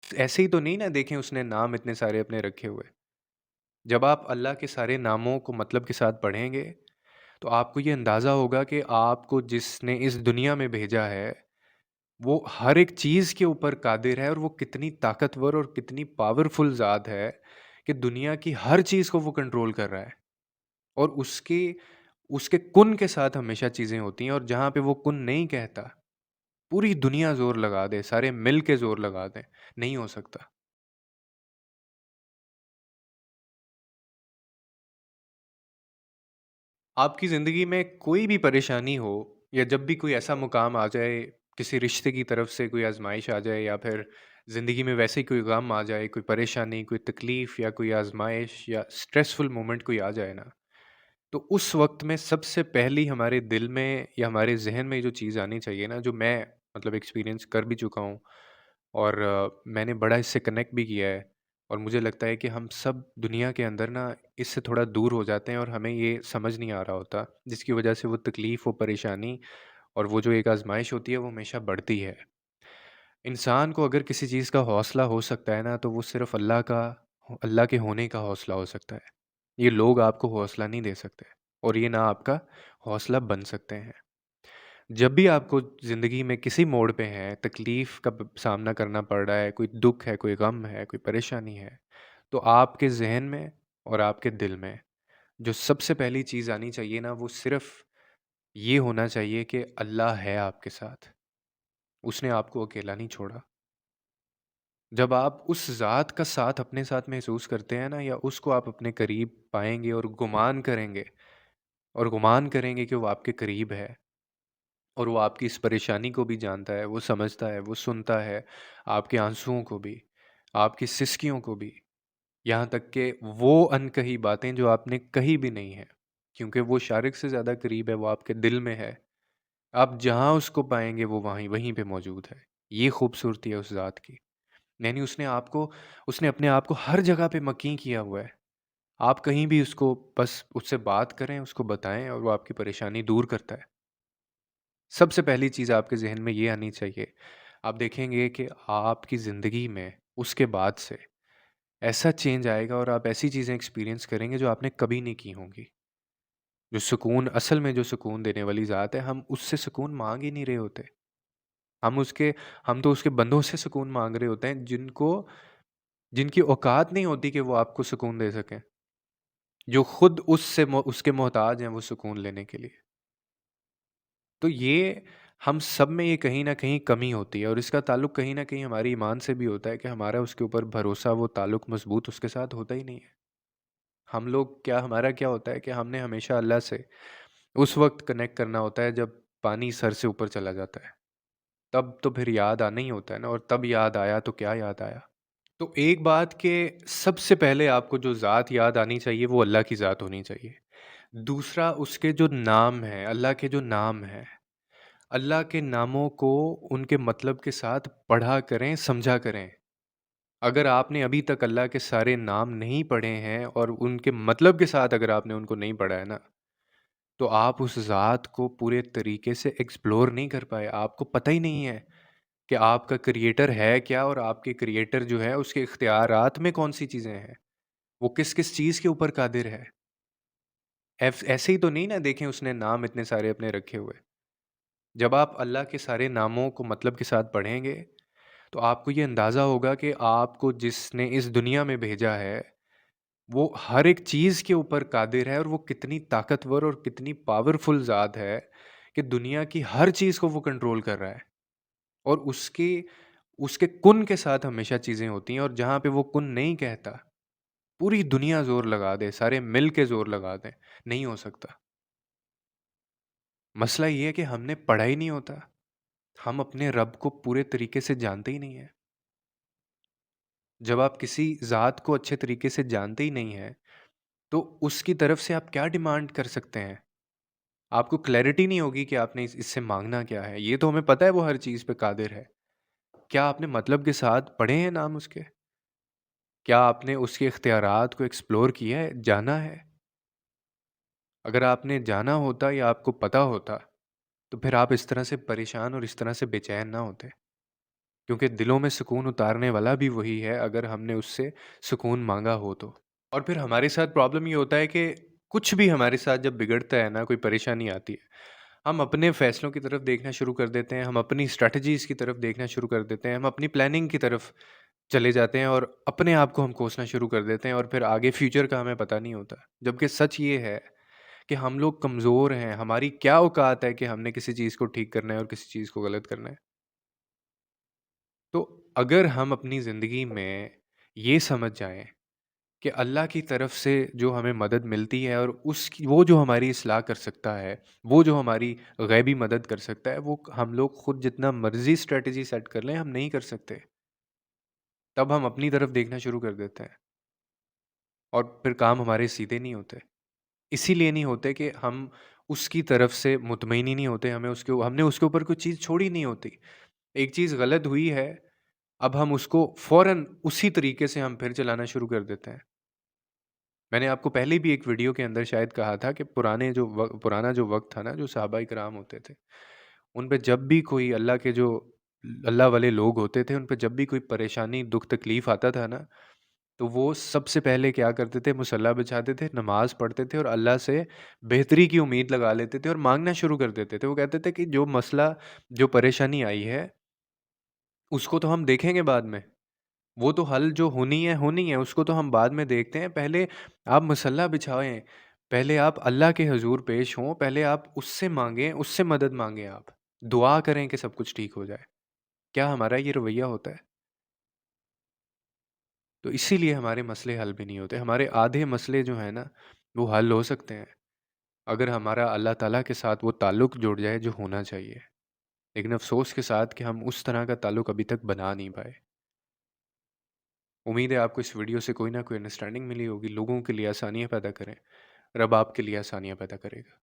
ऐसे ही तो नहीं ना देखें उसने नाम इतने सारे अपने रखे हुए। जब आप अल्लाह के सारे नामों को मतलब के साथ पढ़ेंगे, तो आपको ये अंदाज़ा होगा कि आपको जिसने इस दुनिया में भेजा है, वो हर एक चीज़ के ऊपर कादिर है और वो कितनी ताकतवर और कितनी पावरफुल ज़ात है कि दुनिया की हर चीज़ को वो कंट्रोल कर रहा है। और उसके उसके कुन के साथ हमेशा चीज़ें होती हैं, और जहाँ पे वो कुन नहीं कहता, पूरी दुनिया ज़ोर लगा दे, सारे मिल के ज़ोर लगा दें, नहीं हो सकता। आपकी ज़िंदगी में कोई भी परेशानी हो, या जब भी कोई ऐसा मुकाम आ जाए, किसी रिश्ते की तरफ से कोई आज़माइश आ जाए, या फिर ज़िंदगी में वैसे ही कोई गम आ जाए, कोई परेशानी, कोई तकलीफ़ या कोई आज़माइश या स्ट्रेसफुल मोमेंट कोई आ जाए ना, तो उस वक़्त में सबसे पहली हमारे दिल में या हमारे ज़हन में जो चीज़ आनी चाहिए ना, जो मैं मतलब एक्सपीरियंस कर भी चुका हूँ, और मैंने बड़ा इससे कनेक्ट भी किया है, और मुझे लगता है कि हम सब दुनिया के अंदर ना इससे थोड़ा दूर हो जाते हैं और हमें ये समझ नहीं आ रहा होता, जिसकी वजह से वो तकलीफ़, वो परेशानी और वो जो एक आज़माइश होती है, वो हमेशा बढ़ती है। इंसान को अगर किसी चीज़ का हौसला हो सकता है ना, तो वो सिर्फ़ अल्लाह के होने का हौसला हो सकता है। ये लोग आपको हौसला नहीं दे सकते, और ये ना आपका हौसला बन सकते हैं। जब भी आपको ज़िंदगी में किसी मोड़ पे हैं, तकलीफ़ का ब सामना करना पड़ रहा है, कोई दुःख है, कोई गम है, कोई परेशानी है, तो आपके ज़हन में और आपके दिल में जो सबसे पहली चीज़ आनी चाहिए ना, वो सिर्फ़ ये होना चाहिए कि अल्लाह है आपके साथ। उसने आपको अकेला नहीं छोड़ा। जब आप उस ज़ात का साथ अपने साथ महसूस करते हैं ना, या उसको आप अपने करीब पाएँगे और गुमान करेंगे कि वो आपके करीब है, और वो आपकी इस परेशानी को भी जानता है, वो समझता है, वो सुनता है, आपके आँसुओं को भी, आपकी सिसकियों को भी, यहाँ तक कि वो अनकही बातें जो आपने कही भी नहीं हैं, क्योंकि वो शारिक से ज़्यादा करीब है, वो आपके दिल में है। आप जहाँ उसको पाएँगे वो वहीं वहीं पे मौजूद है। ये खूबसूरती है उस ज़ात की। यानी उसने अपने आप को हर जगह पे मकीन किया हुआ है। आप कहीं भी उसको बस उससे बात करें, उसको बताएँ, और वो आपकी परेशानी दूर करता है। सबसे पहली चीज़ आपके ज़हन में ये आनी चाहिए। आप देखेंगे कि आपकी ज़िंदगी में उसके बाद से ऐसा चेंज आएगा, और आप ऐसी चीज़ें एक्सपीरियंस करेंगे जो आपने कभी नहीं की होंगी। जो सुकून, असल में जो सुकून देने वाली ज़ात है, हम उससे सुकून माँग ही नहीं रहे होते। हम उसके हम तो उसके बंदों से सुकून माँग रहे होते हैं, जिनकी औकात नहीं होती कि वो आपको सुकून दे सकें। जो खुद उसके मोहताज हैं वो सुकून लेने के लिए। तो ये हम सब में ये कहीं न कहीं कमी होती है, और इसका ताल्लुक कहीं न कहीं हमारे ईमान से भी होता है कि हमारा उसके ऊपर भरोसा, वो ताल्लुक मज़बूत उसके साथ होता ही नहीं है। हमारा क्या होता है कि हमने हमेशा अल्लाह से उस वक़्त कनेक्ट करना होता है जब पानी सर से ऊपर चला जाता है। तब तो फिर याद आना ही होता है ना, और तब याद आया तो क्या याद आया? तो एक बात कि सबसे पहले आपको जो ज़ात याद आनी चाहिए, वो अल्लाह की ज़ात होनी चाहिए। दूसरा, उसके जो नाम हैं, अल्लाह के जो नाम हैं, अल्लाह के नामों को उनके मतलब के साथ पढ़ा करें, समझा करें। अगर आपने अभी तक अल्लाह के सारे नाम नहीं पढ़े हैं, और उनके मतलब के साथ अगर आपने उनको नहीं पढ़ा है ना, तो आप उस ज़ात को पूरे तरीके से एक्सप्लोर नहीं कर पाए। आपको पता ही नहीं है कि आपका क्रिएटर है क्या, और आपके क्रिएटर जो है उसके इख्तियारात में कौन-सी चीज़ें हैं। वो किस-किस चीज़ के ऊपर कादिर है। ऐसे ही तो नहीं ना देखें उसने नाम इतने सारे अपने रखे हुए। जब आप अल्लाह के सारे नामों को मतलब के साथ पढ़ेंगे, तो आपको ये अंदाज़ा होगा कि आपको जिसने इस दुनिया में भेजा है, वो हर एक चीज़ के ऊपर कादिर है, और वो कितनी ताकतवर और कितनी पावरफुल ज़ात है कि दुनिया की हर चीज़ को वो कंट्रोल कर रहा है। और उसके उसके कुन के साथ हमेशा चीज़ें होती हैं, और जहाँ पे वो कुन नहीं कहता, पूरी दुनिया ज़ोर लगा दे, सारे मिल के ज़ोर लगा दें, नहीं हो सकता। मसला ये है कि हमने पढ़ा ही नहीं होता। हम अपने रब को पूरे तरीके से जानते ही नहीं हैं। जब आप किसी ज़ात को अच्छे तरीके से जानते ही नहीं हैं, तो उसकी तरफ से आप क्या डिमांड कर सकते हैं? आपको क्लैरिटी नहीं होगी कि आपने इससे माँगना क्या है। ये तो हमें पता है वो हर चीज़ पे कादिर है। क्या आपने मतलब के साथ पढ़े हैं नाम उसके? क्या आपने उसके इख्तियारात को एक्सप्लोर किया है, जाना है? अगर आपने जाना होता या आपको पता होता, तो फिर आप इस तरह से परेशान और इस तरह से बेचैन ना होते। کیونکہ دلوں میں سکون اتارنے والا بھی وہی ہے اگر ہم نے اس سے سکون مانگا ہو تو۔ اور پھر ہمارے ساتھ پرابلم یہ ہوتا ہے کہ کچھ بھی ہمارے ساتھ جب بگڑتا ہے نا، کوئی پریشانی آتی ہے، ہم اپنے فیصلوں کی طرف دیکھنا شروع کر دیتے ہیں، ہم اپنی اسٹریٹجیز کی طرف دیکھنا شروع کر دیتے ہیں، ہم اپنی پلاننگ کی طرف چلے جاتے ہیں اور اپنے آپ کو ہم کوسنا شروع کر دیتے ہیں، اور پھر آگے فیوچر کا ہمیں پتہ نہیں ہوتا۔ جبکہ سچ یہ ہے کہ ہم لوگ کمزور ہیں، ہماری کیا اوقات ہے کہ ہم نے کسی چیز کو ٹھیک کرنا ہے اور کسی چیز کو غلط کرنا ہے۔ تو اگر ہم اپنی زندگی میں یہ سمجھ جائیں کہ اللہ کی طرف سے جو ہمیں مدد ملتی ہے اور وہ جو ہماری اصلاح کر سکتا ہے، وہ جو ہماری غیبی مدد کر سکتا ہے، وہ ہم لوگ خود جتنا مرضی اسٹریٹجی سیٹ کر لیں، ہم نہیں کر سکتے۔ تب ہم اپنی طرف دیکھنا شروع کر دیتے ہیں اور پھر کام ہمارے سیدھے نہیں ہوتے۔ اسی لیے نہیں ہوتے کہ ہم اس کی طرف سے مطمئن ہی نہیں ہوتے، ہم نے اس کے اوپر کوئی چیز چھوڑی نہیں ہوتی۔ ایک چیز غلط ہوئی ہے، اب ہم اس کو فوراً اسی طریقے سے ہم پھر چلانا شروع کر دیتے ہیں۔ میں نے آپ کو پہلے بھی ایک ویڈیو کے اندر شاید کہا تھا کہ پرانا جو وقت تھا نا، جو صحابہ کرام ہوتے تھے، ان پہ جب بھی کوئی اللہ والے لوگ ہوتے تھے، ان پہ جب بھی کوئی پریشانی، دکھ، تکلیف آتا تھا نا، تو وہ سب سے پہلے کیا کرتے تھے؟ مصلی بچھاتے تھے، نماز پڑھتے تھے اور اللہ سے بہتری کی امید لگا لیتے تھے اور مانگنا شروع کر دیتے تھے۔ وہ کہتے تھے کہ جو مسئلہ، جو پریشانی آئی ہے، اس کو تو ہم دیکھیں گے بعد میں، وہ تو حل جو ہونی ہے اس کو تو ہم بعد میں دیکھتے ہیں، پہلے آپ مصلی بچھائیں، پہلے آپ اللہ کے حضور پیش ہوں، پہلے آپ اس سے مانگیں، اس سے مدد مانگیں، آپ دعا کریں کہ سب کچھ ٹھیک ہو جائے۔ کیا ہمارا یہ رویہ ہوتا ہے؟ تو اسی لیے ہمارے مسئلے حل بھی نہیں ہوتے۔ ہمارے آدھے مسئلے جو ہیں نا، وہ حل ہو سکتے ہیں اگر ہمارا اللہ تعالیٰ کے ساتھ وہ تعلق جڑ جائے جو ہونا چاہیے، لیکن افسوس کے ساتھ کہ ہم اس طرح کا تعلق ابھی تک بنا نہیں پائے۔ امید ہے آپ کو اس ویڈیو سے کوئی نہ کوئی انڈرسٹینڈنگ ملی ہوگی۔ لوگوں کے لیے آسانیاں پیدا کریں، رب آپ کے لیے آسانیاں پیدا کرے گا۔